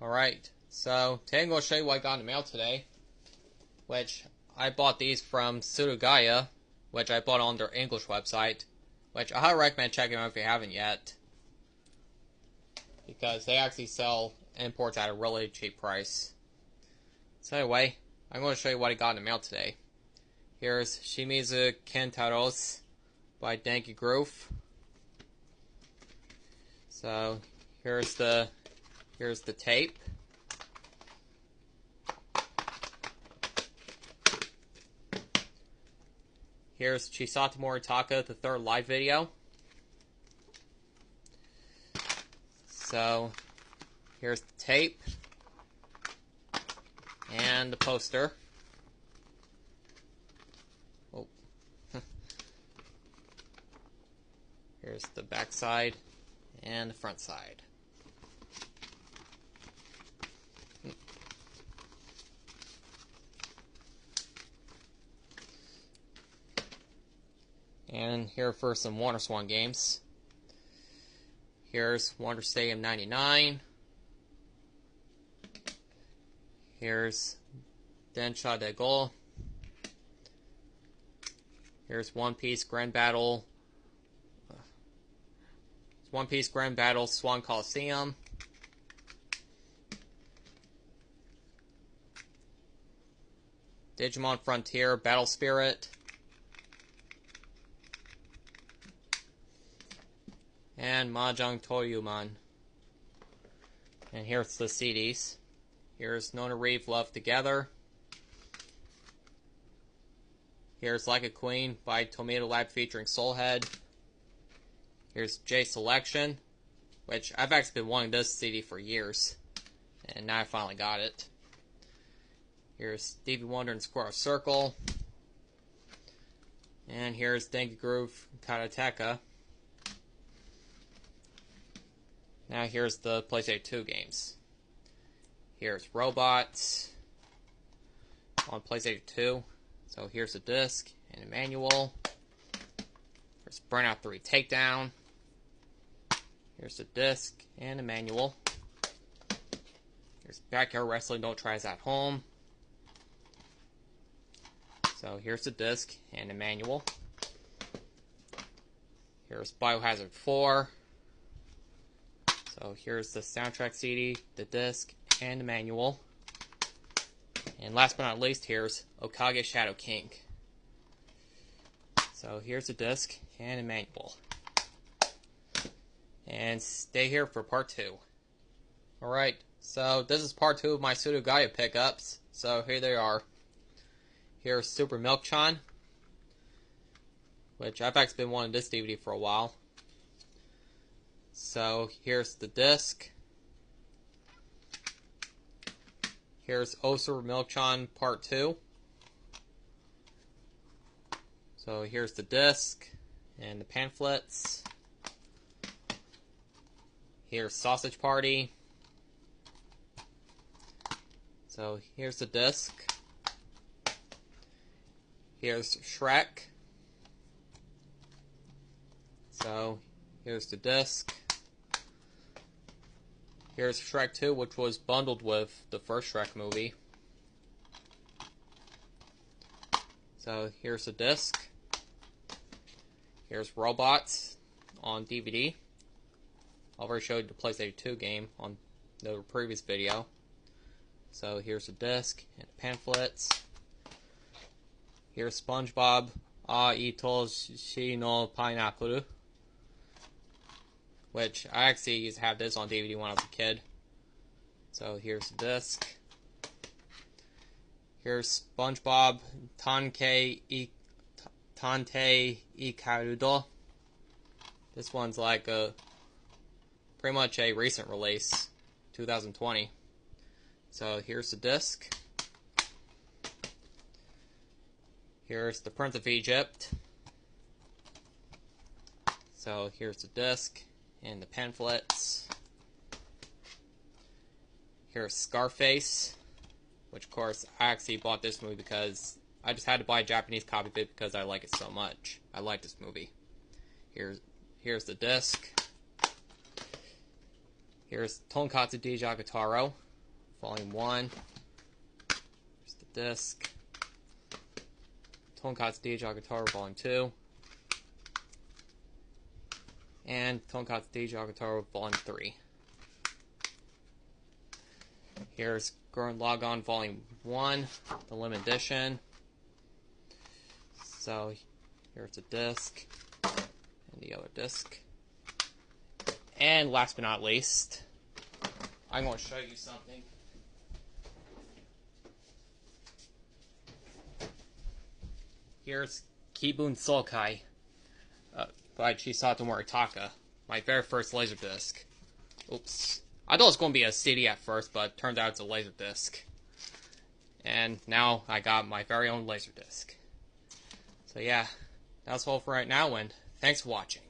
Alright, so today I'm going to show you what I got in the mail today, which I bought these from Suruga-Ya, which I bought on their English website, which I highly recommend checking out if you haven't yet, because they actually sell imports at a really cheap price. So anyway, I'm going to show you what I got in the mail today. Here's Shimizu Kentaros by Denki Groove. So here's the tape. Here's Chisato Moritaka, the third live video. So here's the tape and the poster. Oh. Here's the back side and the front side. And here for some WonderSwan games. Here's Wonder Stadium 99. Here's Densha de Go. Here's One Piece Grand Battle. One Piece Grand Battle Swan Coliseum. Digimon Frontier Battle Spirit. And Mahjong Toryumon. And here's the CDs. Here's Nona Reeve Love Together. Here's Like a Queen by Tomato Lab featuring Soulhead. Here's J Selection, which I've actually been wanting this CD for years, and now I finally got it. Here's Stevie Wonder and Squirrel Circle. And here's Denki Groove Karateka. Now here's the PlayStation 2 games. Here's Robots on PlayStation 2. So here's the disc and a manual. Here's Burnout 3 Takedown. Here's the disc and a manual. Here's Backyard Wrestling Don't Try This at Home. So here's the disc and a manual. Here's Biohazard 4. So here's the soundtrack CD, the disc, and the manual. And last but not least, here's Okage Shadow King. So here's the disc and a manual. And stay here for part 2. Alright, so this is part 2 of my Suruga-Ya pickups. So here they are. Here's Super Milk-chan, which I've actually been wanting this DVD for a while. So here's the disc. Here's Super Milk-chan Part 2. So here's the disc and the pamphlets. Here's Sausage Party. So here's the disc. Here's Shrek. So here's the disc. Here's Shrek 2, which was bundled with the first Shrek movie. So here's the disc. Here's Robots on DVD. I already showed the PlayStation 2 game on the previous video. So here's the disc and the pamphlets. Here's SpongeBob Itoshi no Pineapple, which I actually used to have this on DVD when I was a kid. So here's the disc. Here's SpongeBob Tante Ikarudo. This one's like pretty much a recent release, 2020. So here's the disc. Here's the Prince of Egypt. So here's the disc and the pamphlets. Here's Scarface, which of course I actually bought this movie because I just had to buy a Japanese copy of it because I like it so much. I like this movie. Here's the disc. Here's Tonkatsu Dijagataro, Volume 1. Here's the disc. Tonkatsu Guitar Volume 2. And Tonkatsu Guitar Volume 3. Here's Lagann Volume 1, the limited edition. So here's the disc and the other disc. And last but not least, I'm going to show you something. Here's Kibun Sulkai by Chisato Moritaka, my very first Laserdisc. Oops. I thought it was going to be a CD at first, but it turned out it's a Laserdisc. And now I got my very own Laserdisc. So yeah, that's all for right now, and thanks for watching.